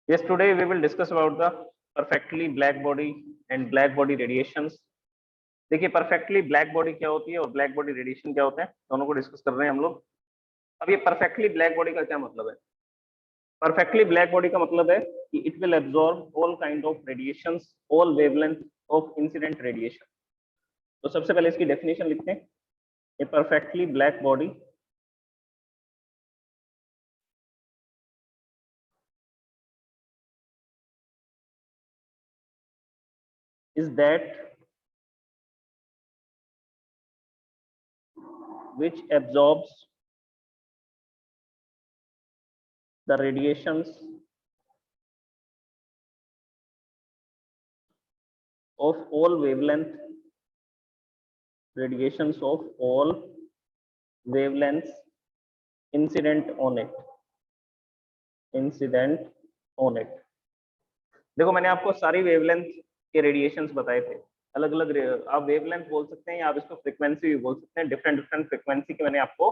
Yes, today we will discuss about the perfectly black body and black body radiations. देखिए perfectly black body क्या होती है और black body radiation क्या होता है, दोनों को डिस्कस कर रहे हैं हम लोग। अब ये परफेक्टली ब्लैक बॉडी का क्या मतलब है? परफेक्टली ब्लैक बॉडी का मतलब है कि it will absorb all kind of radiations, all wavelength of incident radiation. तो सबसे पहले इसकी डेफिनेशन लिखते हैं। A perfectly black body is that which absorbs the radiations of all wavelengths incident on it। देखो मैंने आपको सारी वेवलेंथ के रेडिएशंस बताए थे, अलग अलग। आप वेवलेंथ बोल सकते हैं या आप इसको फ्रीक्वेंसी भी बोल सकते हैं। डिफरेंट डिफरेंट फ्रीक्वेंसी के मैंने आपको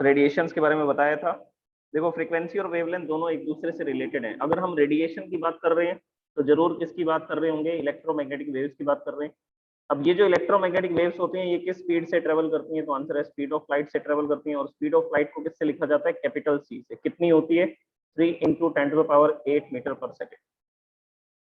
रेडिएशंस के बारे में बताया था। देखो फ्रीक्वेंसी और वेवलेंथ दोनों एक दूसरे से रिलेटेड हैं। अगर हम रेडिएशन की बात कर रहे हैं तो जरूर किसकी बात कर रहे होंगे? इलेक्ट्रोमैग्नेटिक वेव्स की बात कर रहे हैं। अब ये जो इलेक्ट्रोमैग्नेटिक वेव्स होती हैं ये किस स्पीड से ट्रेवल करती हैं? तो आंसर है स्पीड ऑफ लाइट से ट्रेवल करती हैं। और स्पीड ऑफ लाइट को किससे लिखा जाता है? कैपिटल सी से। कितनी होती है? 3 × 10⁸ मीटर पर सेकेंड।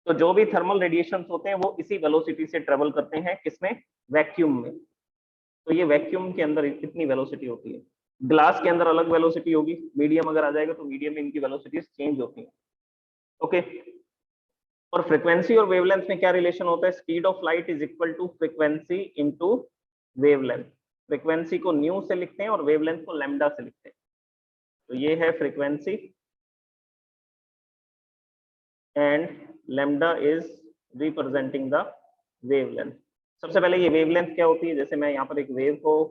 तो जो भी थर्मल रेडिएशंस होते हैं वो इसी वेलोसिटी से ट्रेवल करते हैं। किसमें? वैक्यूम में। तो ये वैक्यूम के अंदर कितनी वेलोसिटी होती है? ग्लास के अंदर अलग वेलोसिटी होगी, मीडियम अगर आ जाएगा तो मीडियम में इनकी वेलोसिटीज चेंज होती हैं। ओके। और फ्रीक्वेंसी और वेवलेंथ में क्या रिलेशन होता है? Speed of light is equal to frequency into wavelength. Frequency को न्यू से लिखते हैं और वेवलेंथ को लैम्डा से लिखते हैं। तो ये है frequency and lambda is representing the wavelength. सबसे पहले ये वेवलेंथ क्या होती है? जैसे मैं यहाँ पर एक वेव को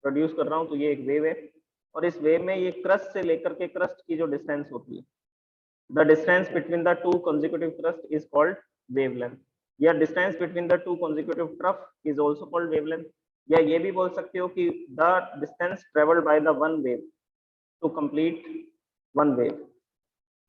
प्रोड्यूस कर रहा हूँ, तो ये एक वेव है और इस वेव में ये क्रस्ट से लेकर के क्रस्ट की जो डिस्टेंस होती है, the distance between the two consecutive crest is called wavelength. या distance between the two consecutive trough is also called wavelength. या ये भी बोल सकते हो कि the distance travelled by the one wave to complete one wave.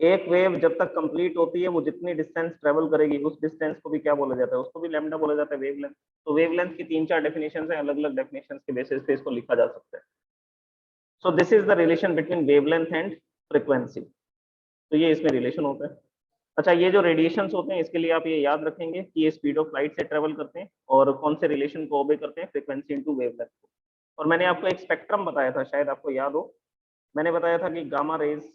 एक wave जब तक कंप्लीट होती है वो जितनी डिस्टेंस ट्रेवल करेगी उस डिस्टेंस को भी क्या बोला जाता है? उसको भी लैम्डा बोला जाता है, वेवलेंथ। तो वेवलेंथ की 3-4 डेफिनेशन है, अलग अलग डेफिनेशन के बेसिस पे इसको लिखा जा सकता है। So this is the relation between wavelength and frequency. तो ये इसमें रिलेशन होता है। अच्छा, ये जो रेडिएशंस होते हैं इसके लिए आप ये याद रखेंगे कि ये स्पीड ऑफ लाइट से ट्रेवल करते हैं और कौन से रिलेशन को ओबे करते हैं? Frequency into wavelength. और मैंने आपको एक स्पेक्ट्रम बताया था, शायद आपको याद हो। मैंने बताया था कि गामा रेज,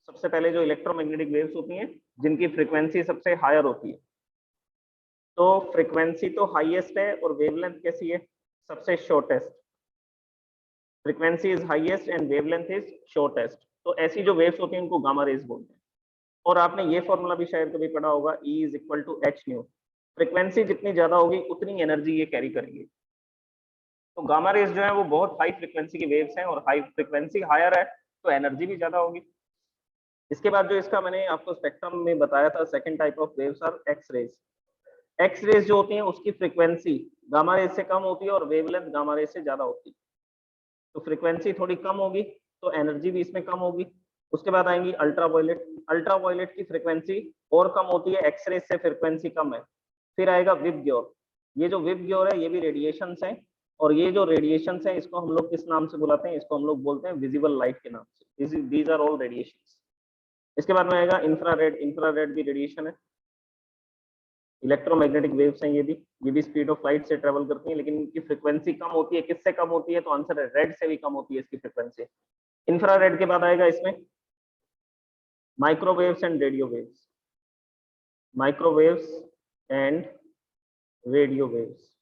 सबसे पहले जो इलेक्ट्रोमैग्नेटिक वेव्स होती हैं जिनकी फ्रीक्वेंसी सबसे हायर होती है, तो फ्रीक्वेंसी तो हाईएस्ट है और वेवलेंथ कैसी है? सबसे shortest. Frequency is highest and wavelength is shortest. तो ऐसी जो वेव्स होती हैं उनको गामा रेज बोलते हैं। और आपने ये फॉर्मूला भी शायद कभी पढ़ा होगा, E is equal to H nu. Frequency जितनी ज्यादा होगी उतनी एनर्जी ये कैरी करेंगे। तो गामा रेज जो है वो बहुत हाई फ्रीक्वेंसी की वेव्स हैं और हाई फ्रीक्वेंसी हायर है तो एनर्जी भी ज्यादा होगी। इसके बाद जो इसका मैंने आपको स्पेक्ट्रम में बताया था, second type of waves are X rays. X rays जो होती हैं उसकी फ्रीक्वेंसी गामा रेज से कम होती है और वेवलेंथ गामा रेज से ज्यादा होती है। तो फ्रीक्वेंसी थोड़ी कम होगी तो एनर्जी भी इसमें कम होगी। उसके बाद आएंगी अल्ट्रावायलेट। अल्ट्रावायलेट की फ्रीक्वेंसी और कम होती है, एक्सरे से फ्रीक्वेंसी कम है। फिर आएगा विबग्योर। ये जो विबग्योर है ये भी रेडिएशंस हैं और ये जो रेडिएशंस हैं इसको हम लोग किस नाम से बुलाते हैं? इसको हम लोग बोलते हैं विजिबल लाइट के नाम से। These are all radiations. इसके बाद में आएगा इंफ्रारेड। इंफ्रारेड भी रेडिएशन है, इलेक्ट्रोमैग्नेटिक वेव्स हैं ये भी स्पीड ऑफ लाइट से ट्रेवल करती हैं लेकिन इनकी फ्रीक्वेंसी कम होती है। किससे कम होती है? तो आंसर है रेड से भी कम होती है इसकी फ्रीक्वेंसी। इंफ्रारेड के बाद आएगा इसमें microwaves and radio waves. Microwaves and radio waves,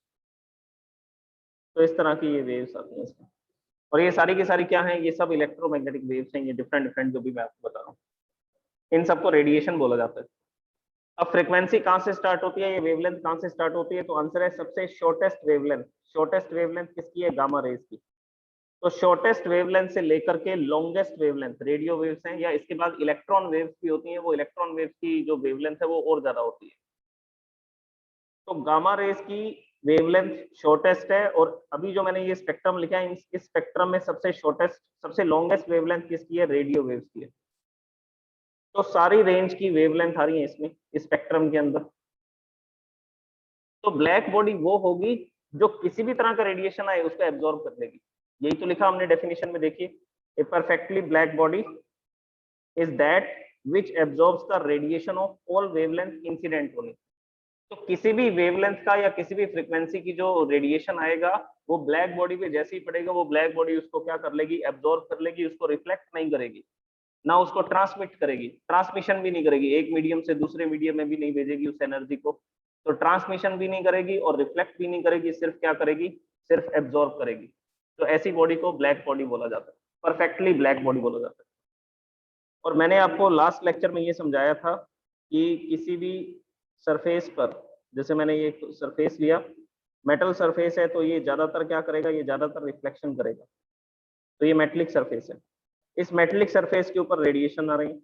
तो इस तरह की ये वेव्स आती हैं इसमें। और ये सारी की सारी क्या है? ये सब इलेक्ट्रोमैग्नेटिक वेव्स हैं, ये डिफरेंट डिफरेंट जो भी मैं आपको बता रहा हूँ, इन सबको रेडिएशन बोला जाता है। अब फ्रीक्वेंसी कहाँ से स्टार्ट होती है? ये वेवलेंथ कहाँ से स्टार्ट होती है? तो आंसर है सबसे शॉर्टेस्ट वेवलेंथ। शॉर्टेस्ट वेवलेंथ किसकी है? गामा रेज की। तो शॉर्टेस्ट वेवलेंथ से लेकर के लॉन्गेस्ट वेवलेंथ रेडियो वेव्स हैं, या इसके बाद इलेक्ट्रॉन वेव्स भी होती हैं। वो इलेक्ट्रॉन वेव्स की जो वेवलेंथ है वो और ज्यादा होती है। तो गामा रेज की वेवलेंथ शॉर्टेस्ट है और अभी जो मैंने ये स्पेक्ट्रम लिखा है इस स्पेक्ट्रम में सबसे शॉर्टेस्ट सबसे लॉन्गेस्ट वेवलेंथ किसकी है? रेडियो वेव्स की है। तो सारी रेंज की वेवलेंथ आ रही है इसमें स्पेक्ट्रम के अंदर। तो ब्लैक बॉडी वो होगी जो किसी भी तरह का रेडिएशन आए उसको एब्जॉर्ब कर लेगी। यही तो लिखा हमने डेफिनेशन में, देखिए, a perfectly black body is that which absorbs the radiation of all wavelength incident only. तो किसी भी वेवलेंथ का या किसी भी फ्रीक्वेंसी की जो रेडिएशन आएगा वो ब्लैक बॉडी पे जैसे ही पड़ेगा वो ब्लैक बॉडी उसको क्या कर लेगी, एब्जॉर्ब कर लेगी, उसको रिफ्लेक्ट नहीं करेगी, ना उसको ट्रांसमिट करेगी, ट्रांसमिशन भी नहीं करेगी, एक मीडियम से दूसरे मीडियम में भी नहीं भेजेगी उस एनर्जी को। तो ट्रांसमिशन भी नहीं करेगी और रिफ्लेक्ट भी नहीं करेगी, सिर्फ क्या करेगी, सिर्फ एब्जॉर्ब करेगी। तो ऐसी बॉडी को ब्लैक बॉडी बोला जाता है, परफेक्टली ब्लैक बॉडी बोला जाता है। और मैंने आपको लास्ट लेक्चर में ये समझाया था कि किसी भी सरफेस पर, जैसे मैंने ये सरफेस लिया, मेटल सरफेस है, तो ये ज्यादातर क्या करेगा, ये ज्यादातर रिफ्लेक्शन करेगा। तो ये मेटेलिक सरफेस है, इस मेटेलिक सरफेस के ऊपर रेडिएशन आ रही है,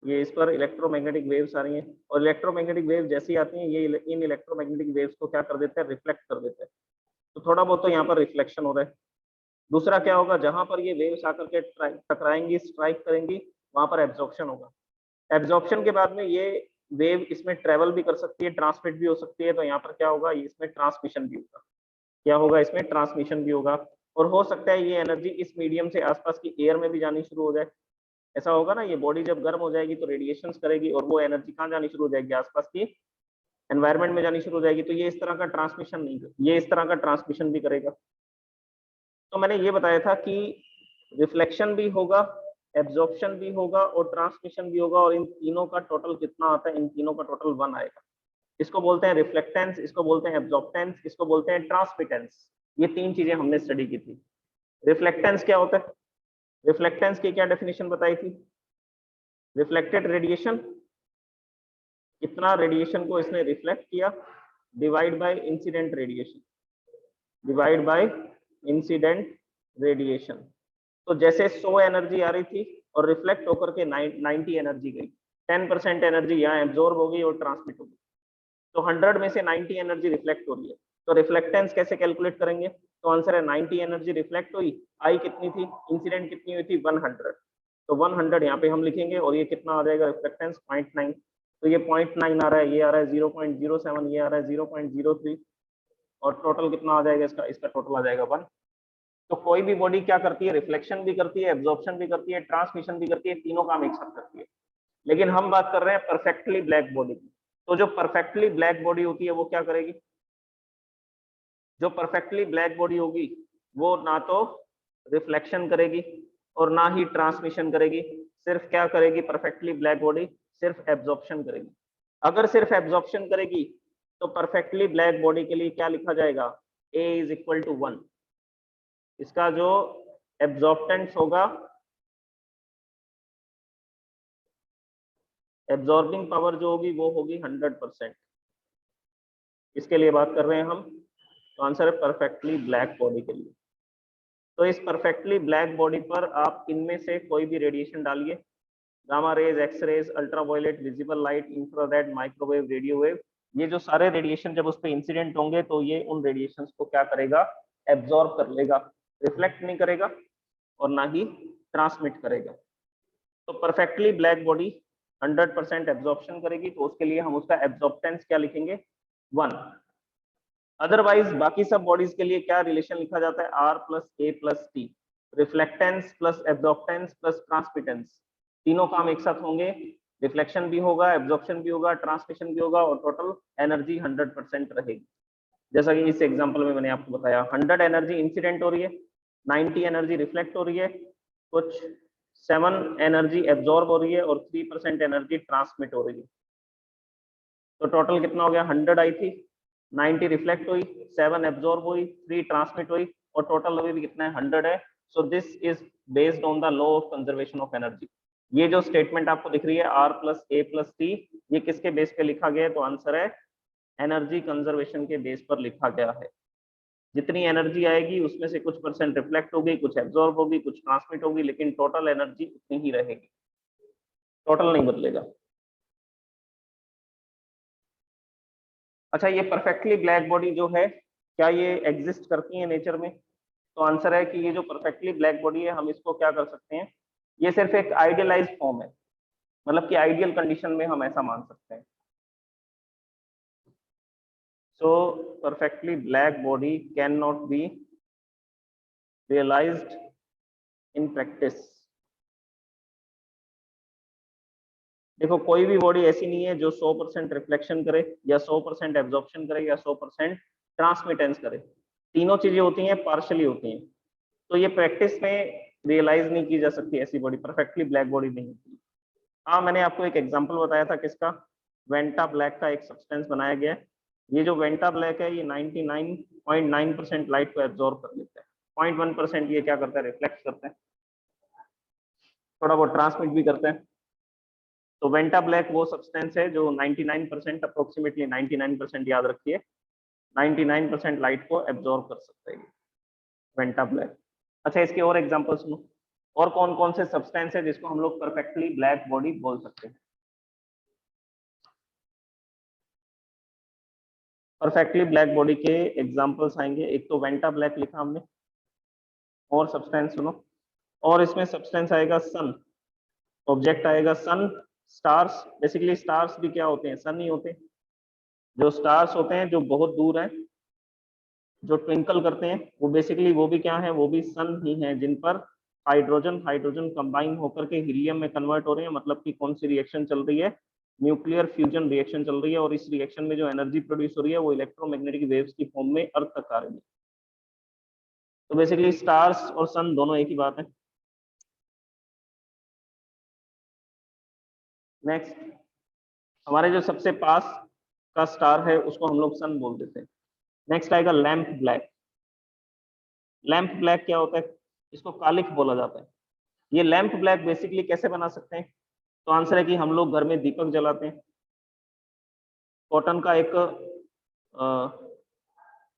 ये इस पर इलेक्ट्रोमैग्नेटिक वेव्स आ रही हैं, और इलेक्ट्रोमैग्नेटिक वेव जैसी आती हैं ये इन इलेक्ट्रोमैग्नेटिक वेव्स को क्या कर देते हैं, रिफ्लेक्ट कर देते हैं। तो थोड़ा बहुत तो यहाँ पर रिफ्लेक्शन हो रहा है। दूसरा क्या होगा, जहां पर ये वेव्स आकर के टकराएंगी, स्ट्राइक करेंगी, वहां पर एब्जॉर्प्शन होगा। एब्जॉर्प्शन के बाद में ये वेव इसमें ट्रेवल भी कर सकती है, ट्रांसमिट भी हो सकती है। तो यहाँ पर क्या होगा, इसमें ट्रांसमिशन भी होगा। क्या होगा, इसमें ट्रांसमिशन भी होगा। और हो सकता है ये एनर्जी इस मीडियम से आसपास की एयर में भी जानी शुरू हो जाए। ऐसा होगा ना, ये बॉडी जब गर्म हो जाएगी तो रेडिएशन करेगी और वो एनर्जी कहाँ जानी शुरू हो जाएगी, आसपास की एनवायरमेंट में जानी शुरू हो जाएगी। तो ये इस तरह का ट्रांसमिशन नहीं, ये इस तरह का ट्रांसमिशन भी करेगा। तो मैंने ये बताया था कि रिफ्लेक्शन भी होगा, एब्जॉर्प्शन भी होगा और ट्रांसमिशन भी होगा, और इन तीनों का टोटल कितना आता है, इन तीनों का टोटल 1 आएगा। इसको बोलते हैं रिफ्लेक्टेंस, इसको बोलते हैं एब्जॉर्प्टेंस, इसको बोलते हैं ट्रांसमिटेंस। ये 3 चीजें हमने स्टडी की थी। रिफ्लेक्टेंस क्या होता है, रिफ्लेक्टेंस की क्या डेफिनेशन बताई थी, रिफ्लेक्टेड रेडिएशन, कितना रेडिएशन को इसने रिफ्लेक्ट किया, divide by incident radiation, divide by incident radiation. तो जैसे 100 एनर्जी आ रही थी और रिफ्लेक्ट होकर के 90 एनर्जी गई, 10% एनर्जी यहाँ एब्जॉर्ब हो गई और ट्रांसमिट हो गई। तो 100 में से 90 एनर्जी रिफ्लेक्ट हो रही है। तो रिफ्लेक्टेंस कैसे कैलकुलेट करेंगे, तो आंसर है 90 एनर्जी रिफ्लेक्ट हुई, आई कितनी थी, इंसिडेंट कितनी हुई थी, 100। तो 100 यहाँ पे हम लिखेंगे और ये कितना आ जाएगा रिफ्लेक्टेंस, 0.9। तो ये 0.9 आ रहा है, ये आ रहा है 0.07, ये आ रहा है 0.03, और टोटल कितना आ जाएगा इसका, इसका टोटल आ जाएगा 1। तो कोई भी बॉडी क्या करती है, रिफ्लेक्शन भी करती है, एब्जॉर्प्शन भी करती है, ट्रांसमिशन भी करती है, तीनों काम एक साथ करती है। लेकिन हम बात कर रहे हैं परफेक्टली ब्लैक बॉडी की। तो जो परफेक्टली ब्लैक बॉडी होती है वो क्या करेगी, जो परफेक्टली ब्लैक बॉडी होगी वो ना तो रिफ्लेक्शन करेगी और ना ही ट्रांसमिशन करेगी, सिर्फ क्या करेगी परफेक्टली ब्लैक बॉडी, सिर्फ एब्जॉर्प्शन करेगी। अगर सिर्फ एब्जॉर्प्शन करेगी तो परफेक्टली ब्लैक बॉडी के लिए क्या लिखा जाएगा, A इज इक्वल टू 1। इसका जो एब्जॉर्प्टेंस होगा, एब्जॉर्बिंग पावर जो होगी वो होगी 100%। इसके लिए बात कर रहे हैं हम। तो आंसर है परफेक्टली ब्लैक बॉडी के लिए। तो इस परफेक्टली ब्लैक बॉडी पर आप इनमें से कोई भी रेडिएशन डालिए, gamma rays, X rays, ultraviolet, visible light, infrared, microwave, radio wave, ये जो सारे रेडिएशन जब उस पर इंसिडेंट होंगे तो ये उन रेडिएशंस को क्या करेगा, एब्जॉर्ब कर लेगा, रिफ्लेक्ट नहीं करेगा और ना ही ट्रांसमिट करेगा। तो परफेक्टली ब्लैक बॉडी 100% एब्जॉर्प्शन करेगी, तो उसके लिए हम उसका एब्जॉर्प्टेंस क्या लिखेंगे, 1। अदरवाइज बाकी सब बॉडीज के लिए क्या रिलेशन लिखा जाता है, R plus A plus T, reflectance plus absorptance plus transmittance, तीनों काम एक साथ होंगे, रिफ्लेक्शन भी होगा, एब्जॉर्प्शन भी होगा, ट्रांसमिशन भी होगा और टोटल एनर्जी 100% रहेगी। जैसा कि इस एग्जांपल में मैंने आपको बताया, 100 एनर्जी इंसिडेंट हो रही है, 90 एनर्जी रिफ्लेक्ट हो रही है, कुछ 7 एनर्जी एब्जॉर्ब हो रही है और 3% एनर्जी ट्रांसमिट हो रही है। तो टोटल कितना हो गया, 100 आई थी, 90 रिफ्लेक्ट हुई, 7 एब्जॉर्ब हुई, 3 ट्रांसमिट हुई और टोटल अभी भी कितना है, 100 है। So this is based on the law of conservation of energy. ये जो स्टेटमेंट आपको दिख रही है R plus A plus T, ये किसके बेस पे लिखा गया है, तो आंसर है एनर्जी कंजर्वेशन के बेस पर लिखा गया है। जितनी एनर्जी आएगी उसमें से कुछ परसेंट रिफ्लेक्ट होगी, कुछ एब्जॉर्ब होगी, कुछ ट्रांसमिट होगी, लेकिन टोटल एनर्जी उतनी ही रहेगी, टोटल नहीं बदलेगा। अच्छा, ये परफेक्टली ब्लैक बॉडी जो है, क्या ये एग्जिस्ट करती है नेचर में, तो आंसर है कि ये जो परफेक्टली ब्लैक बॉडी है हम इसको क्या कर सकते हैं, ये सिर्फ एक आइडियलाइज्ड फॉर्म है। मतलब कि आइडियल कंडीशन में हम ऐसा मान सकते हैं। So perfectly black body can not be realised in practice. देखो कोई भी बॉडी ऐसी नहीं है जो 100% रिफ्लेक्शन करे या 100% एब्जॉर्प्शन करे या 100% ट्रांसमिटेंस करे। तीनों चीजें होती हैं, पार्शली होती हैं। तो ये प्रैक्टिस में रियलाइज नहीं की जा सकती ऐसी बॉडी, परफेक्टली ब्लैक बॉडी नहीं होती। हाँ, मैंने आपको एक एग्जांपल बताया था किसका, वेंटा ब्लैक का एक सब्सटेंस बनाया गया है। ये जो वेंटा ब्लैक है ये 99.9% लाइट को एब्जॉर्ब कर लेता है, 0.1% ये क्या करता है, रिफ्लेक्ट करता है, थोड़ा बहुत ट्रांसमिट भी करता है। तो वेंटा ब्लैक वो सब्सटेंस है जो 99% अप्रोक्सीमेटली 99% याद रखिए, 99% लाइट को एब्जॉर्ब कर सकता है वेंटा ब्लैक। अच्छा, इसके और एग्जांपल सुनो, और कौन कौन से सब्सटेंस है जिसको हम लोग परफेक्टली ब्लैक बॉडी बोल सकते हैं। परफेक्टली ब्लैक बॉडी के एग्जांपल्स आएंगे, एक तो वेंटा ब्लैक लिखा हमने, और सब्सटेंस सुनो, और इसमें सब्सटेंस आएगा सन, ऑब्जेक्ट आएगा सन, स्टार्स। बेसिकली स्टार्स भी क्या होते हैं, सन ही होते हैं। जो स्टार्स होते हैं जो बहुत दूर हैं, जो ट्विंकल करते हैं, वो बेसिकली वो भी क्या है, वो भी सन ही है, जिन पर हाइड्रोजन हाइड्रोजन कंबाइन होकर के हीलियम में कन्वर्ट हो रहे हैं। मतलब कि कौन सी रिएक्शन चल रही है, न्यूक्लियर फ्यूजन रिएक्शन चल रही है, और इस रिएक्शन में जो एनर्जी प्रोड्यूस हो रही है वो इलेक्ट्रोमैग्नेटिक वेव्स की फॉर्म में अर्थ तक आ रही है। तो बेसिकली स्टार्स और सन दोनों एक ही बात है। नेक्स्ट, हमारे जो सबसे पास का स्टार है उसको हम लोग सन बोल देते हैं। नेक्स्ट आएगा लैंप ब्लैक। लैंप ब्लैक क्या होता है, इसको कालिख बोला जाता है। ये लैंप ब्लैक बेसिकली कैसे बना सकते हैं, तो आंसर है कि हम लोग घर में दीपक जलाते हैं, कॉटन का एक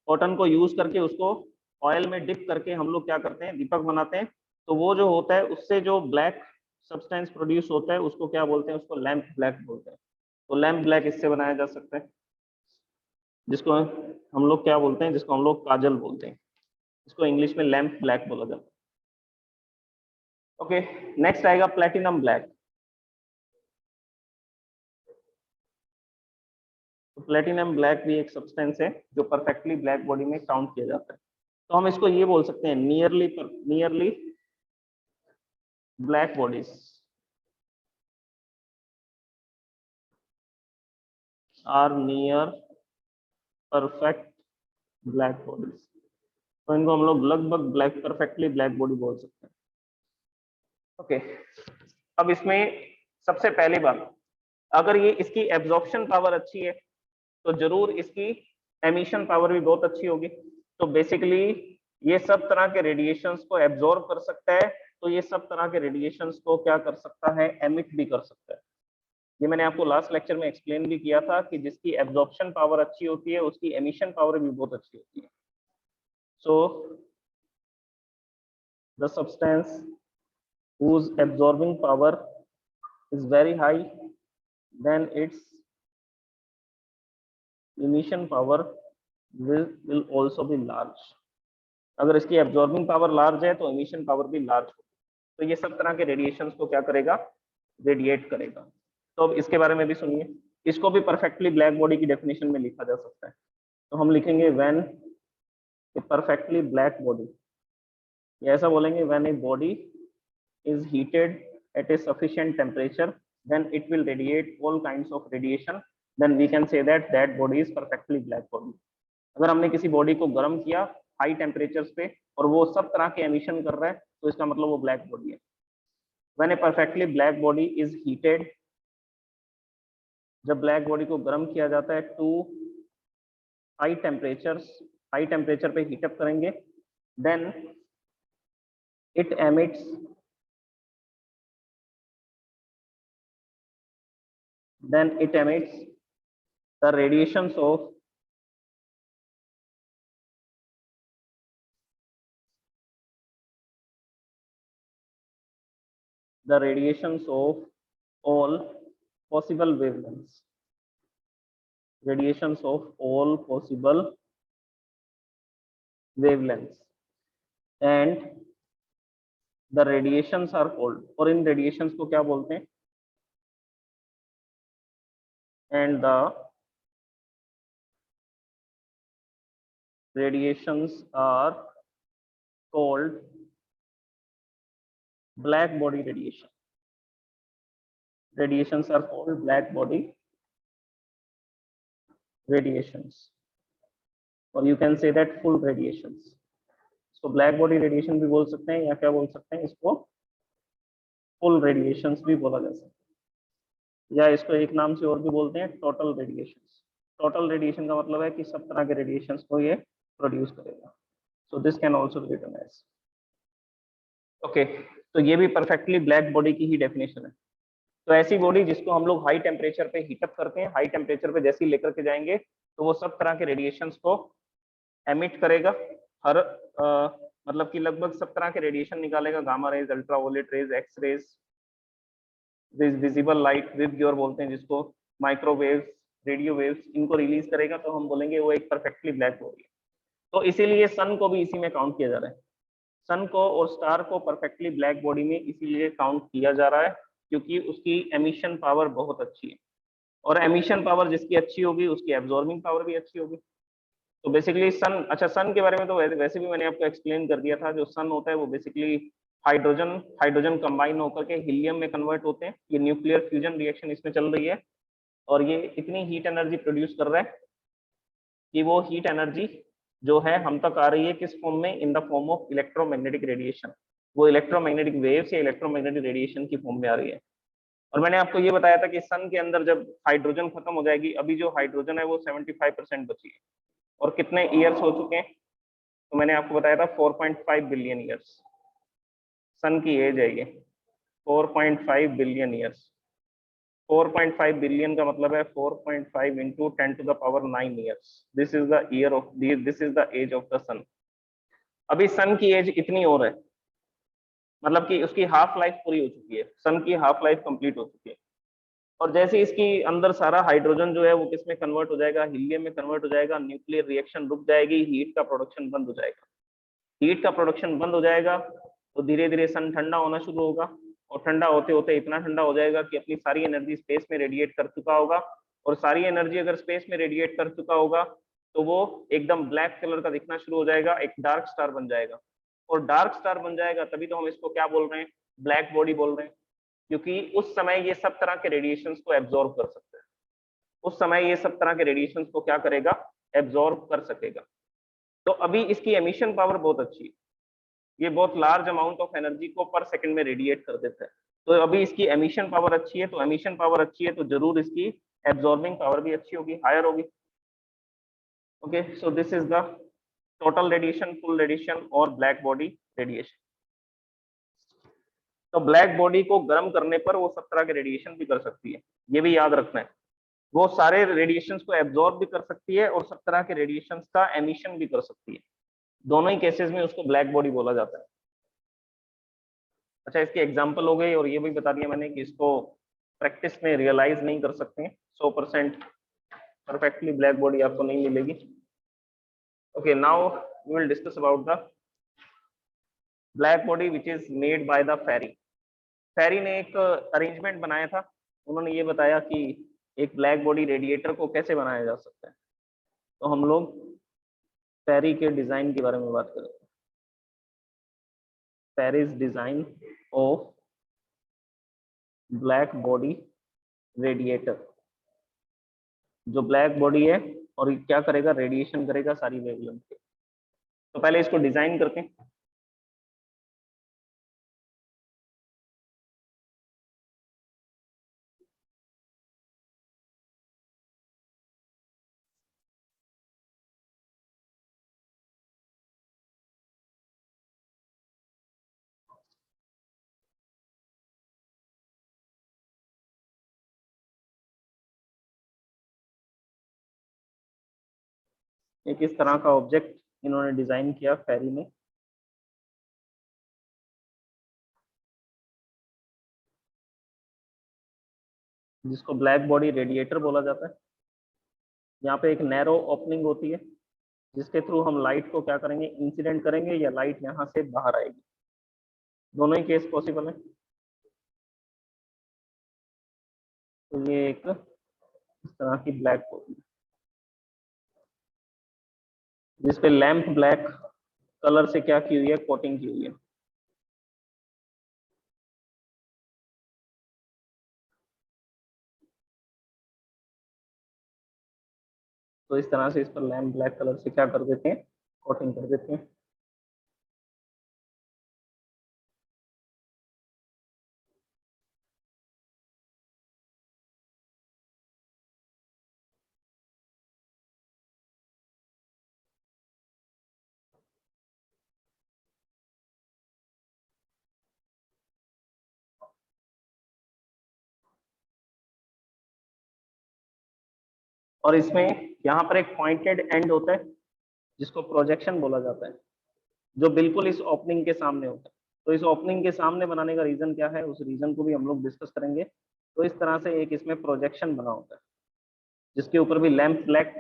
कॉटन को यूज करके उसको ऑयल में डिप करके हम लोग क्या करते हैं, दीपक बनाते हैं। तो वो जो होता है उससे जो ब्लैक सब्सटेंस प्रोड्यूस होता है उसको क्या बोलते हैं, उसको लैंप ब्लैक बोलते हैं। तो लैंप ब्लैक इससे बनाया जा सकता है, जिसको हम लोग क्या बोलते हैं, जिसको हम लोग काजल बोलते हैं, इसको इंग्लिश में लैंप ब्लैक बोला जाता है। ओके, नेक्स्ट आएगा प्लेटिनम ब्लैक। तो प्लेटिनम ब्लैक भी एक सब्सटेंस है जो परफेक्टली ब्लैक बॉडी में काउंट किया जाता है। तो हम इसको ये बोल सकते हैं, nearly black bodies are near perfect black bodies. तो इनको हम लोग लगभग ब्लैक, परफेक्टली ब्लैक बॉडी बोल सकते हैं। ओके, अब इसमें सबसे पहली बात, अगर ये इसकी एब्जॉर्प्शन पावर अच्छी है तो जरूर इसकी एमिशन पावर भी बहुत अच्छी होगी। तो बेसिकली ये सब तरह के रेडिएशंस को एब्जॉर्ब कर सकता है, तो ये सब तरह के रेडिएशंस को क्या कर सकता है, एमिट भी कर सकता है। ये मैंने आपको लास्ट लेक्चर में एक्सप्लेन भी किया था कि जिसकी एब्जॉर्प्शन पावर अच्छी होती है उसकी एमिशन पावर भी बहुत अच्छी होती है। So the substance whose absorbing power is very high, then its emission power will also be large. अगर इसकी एब्जॉर्बिंग पावर लार्ज है तो एमिशन पावर भी लार्ज होगी। तो ये सब तरह के रेडिएशंस को क्या करेगा, रेडिएट करेगा। तो अब इसके बारे में भी सुनिए, इसको भी परफेक्टली ब्लैक बॉडी की डेफिनेशन में लिखा जा सकता है। तो हम लिखेंगे when A perfectly black body, या ऐसा बोलेंगे when a body is heated at a sufficient temperature, then it will radiate all kinds of radiation, then we can say that that body is perfectly black body. अगर हमने किसी body को गर्म किया high temperatures पे और वो सब तरह के एमिशन कर रहा है तो इसका मतलब वो ब्लैक बॉडी है। When a perfectly black body is heated, जब ब्लैक बॉडी को गर्म किया जाता है to high temperatures, high temperature पे हीटअप करेंगे, then it emits the radiations of all possible wavelengths, radiations of all possible wavelengths, and the radiations are called, और इन radiations को क्या बोलते हैं, and the radiations are called black body radiation. Radiations are called black body radiations, or you can say that full radiations. इसको black body radiation भी बोल सकते हैं, या क्या बोल सकते हैं, इसको फुल रेडिएशंस भी बोला जा सकता है, या इसको एक नाम से और भी बोलते हैं टोटल रेडिएशंस। टोटल रेडिएशन का मतलब है कि सब तरह के रेडिएशंस को ये प्रोड्यूस करेगा। So this can also be written as. Okay, तो ये भी परफेक्टली ब्लैक बॉडी की ही डेफिनेशन है। तो ऐसी बॉडी जिसको हम लोग हाई टेम्परेचर पे हीटअप करते हैं, हाई टेम्परेचर पे जैसे ही लेकर के जाएंगे तो वो सब तरह के रेडिएशंस को एमिट करेगा। हर मतलब कि लगभग सब तरह के रेडिएशन निकालेगा, gamma rays, ultraviolet rays, X rays, visible light, VIBGYOR बोलते हैं जिसको, माइक्रोवेव्स, रेडियो वेव्स, इनको रिलीज करेगा, तो हम बोलेंगे वो एक परफेक्टली ब्लैक बॉडी है। तो इसीलिए सन को भी इसी में काउंट किया जा रहा है। सन को और स्टार को परफेक्टली ब्लैक बॉडी में इसीलिए काउंट किया जा रहा है क्योंकि उसकी एमिशन पावर बहुत अच्छी है, और एमिशन पावर जिसकी अच्छी होगी उसकी एब्जॉर्बिंग पावर भी अच्छी होगी। तो बेसिकली सन, अच्छा सन के बारे में तो वैसे भी मैंने आपको एक्सप्लेन कर दिया था। जो सन होता है वो बेसिकली हाइड्रोजन कंबाइन होकर के हीलियम में कन्वर्ट होते हैं। ये न्यूक्लियर फ्यूजन रिएक्शन इसमें चल रही है, और ये इतनी हीट एनर्जी प्रोड्यूस कर रहा है कि वो हीट एनर्जी जो है हम तक आ रही है किस फॉर्म में, in the form of electromagnetic radiation. वो इलेक्ट्रोमैग्नेटिक वेव्स या इलेक्ट्रोमैग्नेटिक रेडिएशन की फॉर्म में आ रही है। और मैंने आपको ये बताया था कि सन के अंदर जब हाइड्रोजन खत्म हो जाएगी, अभी जो हाइड्रोजन है वो 75% बची है, और कितने ईयर्स हो चुके हैं, तो मैंने आपको बताया था 4.5 बिलियन ईयर्स सन की एज है ये, 4.5 बिलियन ईयर्स। 4.5 बिलियन का मतलब है 4.5 into 10 to the power 9 years. This is the year of this is the age of the sun. अभी सन की एज इतनी और है, मतलब कि उसकी हाफ लाइफ पूरी हो चुकी है, सन की हाफ लाइफ कंप्लीट हो चुकी है। और जैसे इसकी अंदर सारा हाइड्रोजन जो है वो किस में कन्वर्ट हो जाएगा, हीलियम में कन्वर्ट हो जाएगा, न्यूक्लियर रिएक्शन रुक जाएगी, हीट का प्रोडक्शन बंद हो जाएगा। हीट का प्रोडक्शन बंद हो जाएगा तो धीरे धीरे सन ठंडा होना शुरू होगा, और ठंडा होते होते इतना ठंडा हो जाएगा कि अपनी सारी एनर्जी स्पेस में रेडिएट कर चुका होगा। और सारी एनर्जी अगर स्पेस में रेडिएट कर चुका होगा तो वो एकदम ब्लैक कलर का दिखना शुरू हो जाएगा, एक डार्क स्टार बन जाएगा। और डार्क स्टार बन जाएगा तभी तो हम इसको क्या बोल रहे हैं, ब्लैक बॉडी बोल रहे हैं, क्योंकि उस समय ये सब तरह के रेडिएशंस को एब्जॉर्ब कर सकते हैं। उस समय ये सब तरह के रेडिएशंस को क्या करेगा, एब्जॉर्ब कर सकेगा। तो अभी इसकी एमिशन पावर बहुत अच्छी है, ये बहुत लार्ज अमाउंट ऑफ एनर्जी को पर सेकंड में रेडिएट कर देता है। तो अभी इसकी एमिशन पावर अच्छी है, तो एमिशन पावर अच्छी है तो जरूर इसकी एब्जॉर्बिंग पावर भी अच्छी होगी, हायर होगी। Okay, so this is the total radiation, full radiation और ब्लैक बॉडी रेडिएशन। तो ब्लैक बॉडी को गर्म करने पर वो सब तरह के रेडिएशन भी कर सकती है, ये भी याद रखना है। वो सारे रेडिएशंस को एब्जॉर्ब भी कर सकती है और सब तरह के रेडिएशंस का एमिशन भी कर सकती है। दोनों ही केसेस में उसको ब्लैक बॉडी बोला जाता है। अच्छा, इसकी एग्जांपल हो गई, और ये भी बता दिया मैंने कि इसको प्रैक्टिस में रियलाइज नहीं कर सकते हैं, 100% परफेक्टली ब्लैक बॉडी आपको नहीं मिलेगी। Okay, now we will discuss about the black body which is made by the Ferry. Ferry ने एक अरेंजमेंट बनाया था, उन्होंने ये बताया कि एक ब्लैक बॉडी रेडिएटर को कैसे बनाया जा सकता है। तो हम लोग फेरी के डिजाइन के बारे में बात करेंगे। Fery's design of black body radiator. जो ब्लैक बॉडी है और ये क्या करेगा, रेडिएशन करेगा सारी वेवलेंथ पे। तो पहले इसको डिजाइन करते हैं। एक इस तरह का ऑब्जेक्ट इन्होंने डिजाइन किया फेरी में। जिसको ब्लैक बॉडी रेडिएटर बोला जाता है। यहाँ पे एक नैरो ओपनिंग होती है जिसके थ्रू हम लाइट को क्या करेंगे, इंसिडेंट करेंगे, या लाइट यहाँ से बाहर आएगी। दोनों ही केस पॉसिबल है। तो ये एक इस तरह की ब्लैक बॉडी जिसपे लैंप ब्लैक कलर से क्या की हुई है, कोटिंग की हुई है। तो इस तरह से इस पर लैंप ब्लैक कलर से क्या कर देते हैं, कोटिंग कर देते हैं। और इसमें यहाँ पर एक पॉइंटेड एंड होता है जिसको प्रोजेक्शन बोला जाता है, जो बिल्कुल इस ओपनिंग के सामने होता है। तो इस ओपनिंग के सामने बनाने का रीजन क्या है, उस रीजन को भी हम लोग डिस्कस करेंगे। तो इस तरह से एक इसमें प्रोजेक्शन बना होता है जिसके ऊपर भी लैंप ब्लैक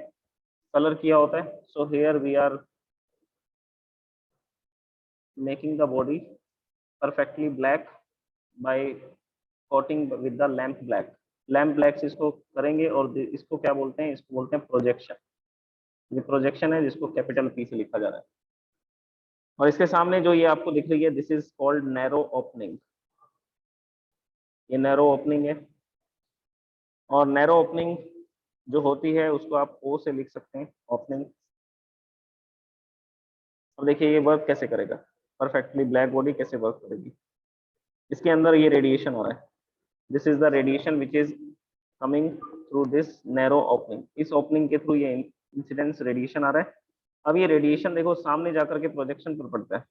कलर किया होता है। So here we are making the body perfectly black by coating with the lamp black. Lamp black से इसको करेंगे और इसको क्या बोलते हैं, इसको बोलते हैं प्रोजेक्शन। ये प्रोजेक्शन है जिसको कैपिटल पी से लिखा जा रहा है। और इसके सामने जो ये आपको दिख रही है, this is called narrow opening. ये नैरो ओपनिंग है। और नैरो ओपनिंग जो होती है उसको आप ओ से लिख सकते हैं, ओपनिंग। अब देखिए ये वर्क कैसे करेगा, परफेक्टली ब्लैक बॉडी कैसे वर्क करेगी। इसके अंदर ये रेडिएशन हो रहा है, this is the radiation which is coming through this narrow opening. इस ओपनिंग के थ्रू ये इंसिडेंस रेडिएशन आ रहा है। अब ये रेडिएशन देखो सामने जाकर के प्रोजेक्शन पर पड़ता है।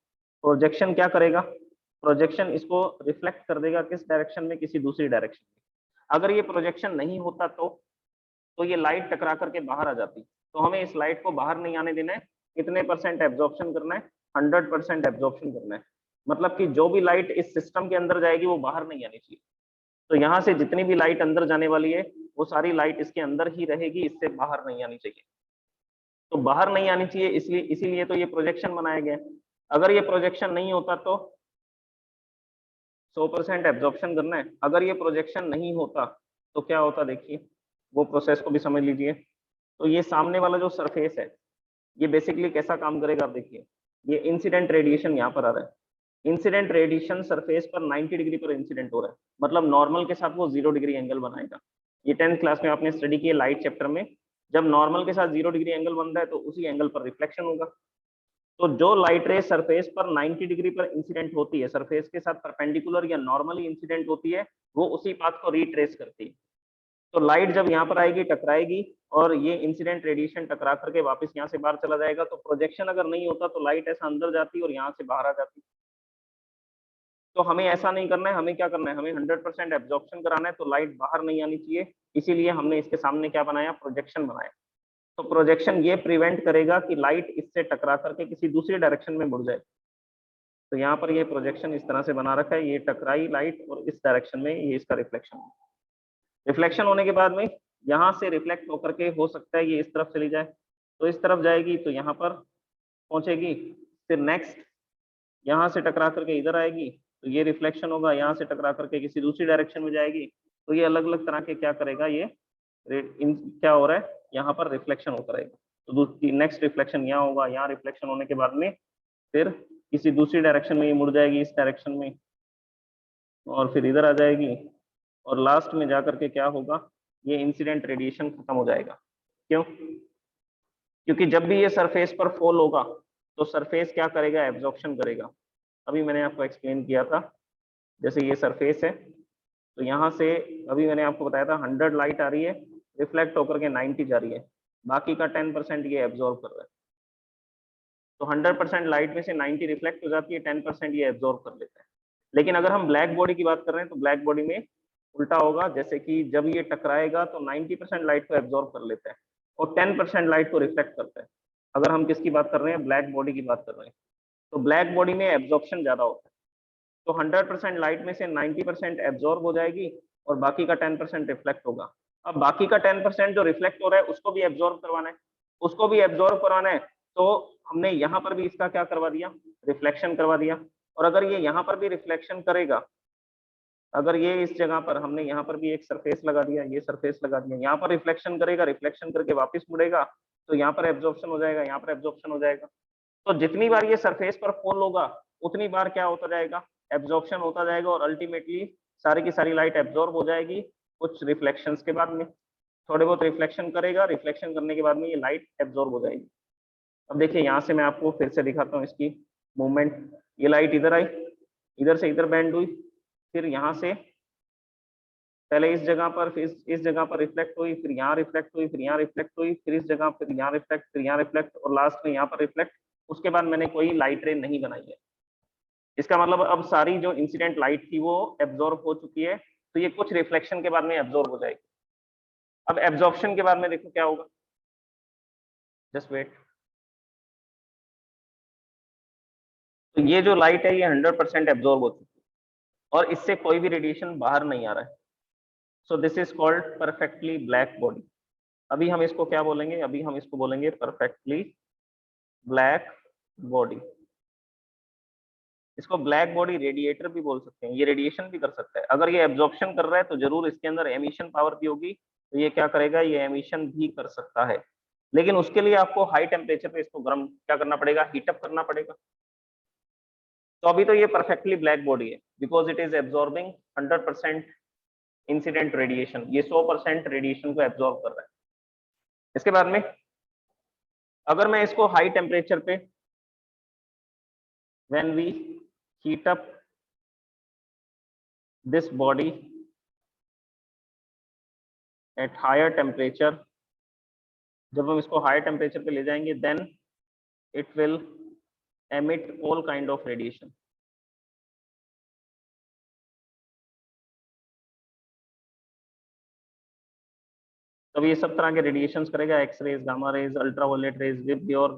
प्रोजेक्शन क्या करेगा, प्रोजेक्शन इसको रिफ्लेक्ट कर देगा किस डायरेक्शन में, किसी दूसरी डायरेक्शन में। अगर ये प्रोजेक्शन नहीं होता तो ये लाइट टकरा करके बाहर आ जाती। तो हमें इस लाइट को बाहर नहीं आने देना है। कितने परसेंट एब्जॉर्प्शन करना है, 100% एब्जॉर्प्शन करना है। मतलब कि जो भी लाइट इस सिस्टम के अंदर जाएगी वो बाहर नहीं आनी चाहिए। तो यहाँ से जितनी भी लाइट अंदर जाने वाली है वो सारी लाइट इसके अंदर ही रहेगी, इससे बाहर नहीं आनी चाहिए। तो बाहर नहीं आनी चाहिए, इसलिए इसीलिए तो ये प्रोजेक्शन बनाया गया। अगर ये प्रोजेक्शन नहीं होता तो 100% एब्जॉर्प्शन करना है। अगर ये प्रोजेक्शन नहीं होता तो क्या होता, देखिए वो प्रोसेस को भी समझ लीजिए। तो ये सामने वाला जो सरफेस है ये बेसिकली कैसा काम करेगा, आप देखिए ये इंसिडेंट रेडिएशन यहाँ पर आ रहा है। इंसिडेंट रेडिएशन सरफेस पर 90 डिग्री पर इंसिडेंट हो रहा है, मतलब नॉर्मल के साथ वो 0 डिग्री एंगल बनाएगा। ये 10th क्लास में आपने स्टडी किया लाइट चैप्टर में, जब नॉर्मल के साथ 0 डिग्री एंगल बन रहा है तो उसी एंगल पर रिफ्लेक्शन होगा। तो जो लाइट रे सरफेस पर 90 डिग्री पर इंसिडेंट होती है, सरफेस के साथ परपेंडिकुलर या नॉर्मली इंसिडेंट होती है, वो उसी पाथ को रिट्रेस करती है। तो लाइट जब यहाँ पर आएगी टकराएगी और ये इंसिडेंट रेडिएशन टकरा करके वापस यहाँ से बाहर चला जाएगा। तो प्रोजेक्शन अगर नहीं होता तो लाइट ऐसा अंदर जाती और यहाँ से बाहर आ जाती। तो हमें ऐसा नहीं करना है, हमें क्या करना है, हमें 100% एब्जॉर्प्शन कराना है। तो लाइट बाहर नहीं आनी चाहिए, इसीलिए हमने इसके सामने क्या बनाया, प्रोजेक्शन बनाया। तो प्रोजेक्शन ये प्रिवेंट करेगा कि लाइट इससे टकरा करके किसी दूसरी डायरेक्शन में मुड़ जाए। तो यहाँ पर ये प्रोजेक्शन इस तरह से बना रखा है, ये टकराई लाइट और इस डायरेक्शन में ये इसका रिफ्लेक्शन। रिफ्लेक्शन होने के बाद में यहाँ से रिफ्लेक्ट होकर के हो सकता है ये इस तरफ चली जाए, तो इस तरफ जाएगी तो यहाँ पर पहुंचेगी। फिर नेक्स्ट यहाँ से टकरा करके इधर आएगी तो ये रिफ्लेक्शन होगा, यहाँ से टकरा करके किसी दूसरी डायरेक्शन में जाएगी। तो ये अलग अलग तरह के क्या करेगा, ये क्या हो रहा है, यहाँ पर रिफ्लेक्शन होता रहेगा। तो नेक्स्ट रिफ्लेक्शन यहाँ होगा, यहाँ रिफ्लेक्शन होने के बाद में फिर किसी दूसरी डायरेक्शन में ये मुड़ जाएगी इस डायरेक्शन में, और फिर इधर आ जाएगी। और लास्ट में जाकर के क्या होगा, ये इंसिडेंट रेडिएशन खत्म हो जाएगा। क्यों, क्योंकि जब भी ये सरफेस पर फॉल होगा तो सरफेस क्या करेगा, एब्जॉर्प्शन करेगा। अभी मैंने आपको एक्सप्लेन किया था, जैसे ये सरफेस है तो यहाँ से अभी मैंने आपको बताया था 100 लाइट आ रही है, रिफ्लेक्ट होकर के 90 जा रही है, बाकी का 10% ये एब्जॉर्ब कर रहा है। तो 100% लाइट में से 90 रिफ्लेक्ट हो जाती है, 10% ये एब्जॉर्ब कर लेता है। लेकिन अगर हम ब्लैक बॉडी की बात कर रहे हैं तो ब्लैक बॉडी में उल्टा होगा, जैसे कि जब ये टकराएगा तो 90% लाइट को एब्जॉर्ब कर लेता है और 10% लाइट को रिफ्लेक्ट करता है। अगर हम किसकी बात कर रहे हैं, ब्लैक बॉडी की बात कर रहे हैं, तो ब्लैक बॉडी में एब्जॉर्प्शन ज्यादा होता है। तो 100% लाइट में से 90% एब्जॉर्ब हो जाएगी और बाकी का 10% रिफ्लेक्ट होगा। अब बाकी का 10% जो रिफ्लेक्ट हो रहा है उसको भी एब्जॉर्ब करवाना है, उसको भी एब्जॉर्ब करवाना है। तो हमने यहाँ पर भी इसका क्या करवा दिया, रिफ्लेक्शन करवा दिया। और अगर ये यहाँ पर भी रिफ्लेक्शन करेगा, अगर ये इस जगह पर हमने यहाँ पर भी एक सरफेस लगा दिया, ये सरफेस लगा दिया, यहाँ पर रिफ्लेक्शन करेगा, रिफ्लेक्शन करके वापस मुड़ेगा, तो यहाँ पर एब्जॉर्प्शन हो जाएगा, यहाँ पर एब्जॉर्प्शन हो जाएगा। तो जितनी बार ये सरफेस पर फॉल होगा उतनी बार क्या होता जाएगा, एब्जॉर्प्शन होता जाएगा, और अल्टीमेटली सारी की सारी लाइट एब्जॉर्ब हो जाएगी कुछ रिफ्लेक्शंस के बाद में। थोड़े बहुत रिफ्लेक्शन करेगा, रिफ्लेक्शन करने के बाद में ये लाइट एब्जॉर्ब हो जाएगी। अब देखिए यहाँ से मैं आपको फिर से दिखाता हूँ इसकी मूवमेंट। ये लाइट इधर आई, इधर से इधर बैंड हुई, फिर यहाँ से पहले इस जगह पर, फिर इस जगह पर रिफ्लेक्ट हुई, फिर यहाँ रिफ्लेक्ट हुई, फिर यहाँ रिफ्लेक्ट हुई, फिर इस जगह, फिर यहाँ रिफ्लेक्ट, फिर यहाँ रिफ्लेक्ट, और लास्ट में यहाँ पर रिफ्लेक्ट। उसके बाद मैंने कोई लाइट रे नहीं बनाई है। इसका मतलब अब सारी जो इंसिडेंट लाइट थी वो एब्जॉर्ब हो चुकी है, तो ये कुछ रिफ्लेक्शन के बाद में एब्जॉर्ब हो जाएगी। अब एब्जॉर्प्शन के बाद में देखो क्या होगा, जस्ट वेट। तो ये जो लाइट है ये 100% एब्जॉर्ब हो चुकी है और इससे कोई भी रेडिएशन बाहर नहीं आ रहा है। So this is called perfectly black body. अभी हम इसको क्या बोलेंगे, अभी हम इसको बोलेंगे परफेक्टली ब्लैक बॉडी। इसको ब्लैक बॉडी रेडिएटर भी बोल सकते हैं, ये रेडिएशन भी कर सकता है। अगर ये एब्जॉर्प्शन कर रहा है तो जरूर इसके अंदर एमिशन पावर भी होगी, तो ये क्या करेगा, ये एमिशन भी कर सकता है। लेकिन उसके लिए आपको हाई टेम्परेचर पे इसको गर्म क्या करना पड़ेगा, हीटअप करना पड़ेगा। तो अभी तो ये परफेक्टली ब्लैक बॉडी है because it is absorbing 100% incident radiation, ये 100% रेडिएशन को एब्जॉर्ब कर रहा है। इसके बाद में अगर मैं इसको हाई टेम्परेचर पे, when we heat up this body at higher temperature, जब हम इसको हायर टेम्परेचर पे ले जाएंगे then it will emit all kind of radiation। तब ये सब तरह के रेडिएशंस करेगा, X rays, gamma rays, ultraviolet rays, विद योर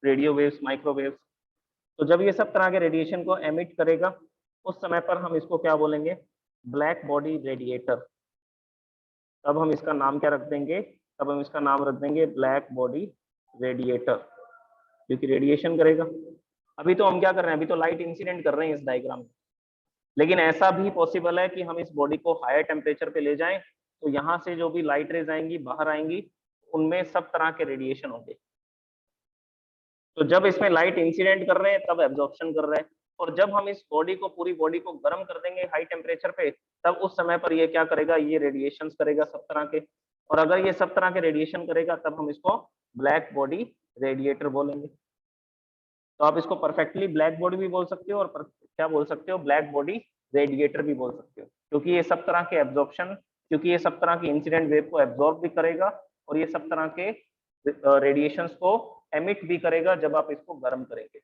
रेडियो वेव्स, माइक्रोवेव्स। तो जब ये सब तरह के रेडिएशन को एमिट करेगा उस समय पर हम इसको क्या बोलेंगे, ब्लैक बॉडी रेडिएटर। तब हम इसका नाम क्या रख देंगे, तब हम इसका नाम रख देंगे ब्लैक बॉडी रेडिएटर, क्योंकि रेडिएशन करेगा। अभी तो हम क्या कर रहे हैं, अभी तो लाइट इंसिडेंट कर रहे हैं इस डायग्राम में, लेकिन ऐसा भी पॉसिबल है कि हम इस बॉडी को हायर टेम्परेचर पे ले जाएं तो यहाँ से जो भी लाइट रेज आएंगी बाहर आएंगी, उनमें सब तरह के रेडिएशन होंगे। तो जब इसमें लाइट इंसिडेंट कर रहे हैं तब एब्जॉर्प्शन कर रहे हैं, और जब हम इस बॉडी को, पूरी बॉडी को गर्म कर देंगे हाई टेम्परेचर पे, तब उस समय पर ये क्या करेगा, ये रेडिएशन करेगा सब तरह के। और अगर ये सब तरह के रेडिएशन करेगा तब हम इसको ब्लैक बॉडी रेडिएटर बोलेंगे। तो आप इसको परफेक्टली ब्लैक बॉडी भी बोल सकते हो और क्या बोल सकते हो, ब्लैक बॉडी रेडिएटर भी बोल सकते हो, क्योंकि ये सब तरह के एब्जॉर्प्शन, क्योंकि ये सब तरह की इंसिडेंट वेव को एब्जॉर्ब भी करेगा और ये सब तरह के रेडिएशंस को एमिट भी करेगा जब आप इसको गर्म करेंगे।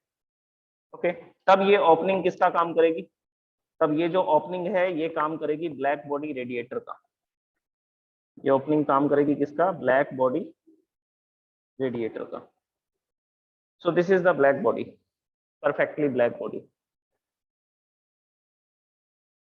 ओके, तब ये ओपनिंग किसका काम करेगी, तब ये जो ओपनिंग है ये काम करेगी ब्लैक बॉडी रेडिएटर का। ये ओपनिंग काम करेगी किसका, ब्लैक बॉडी रेडिएटर का। So this is the black body, perfectly black body।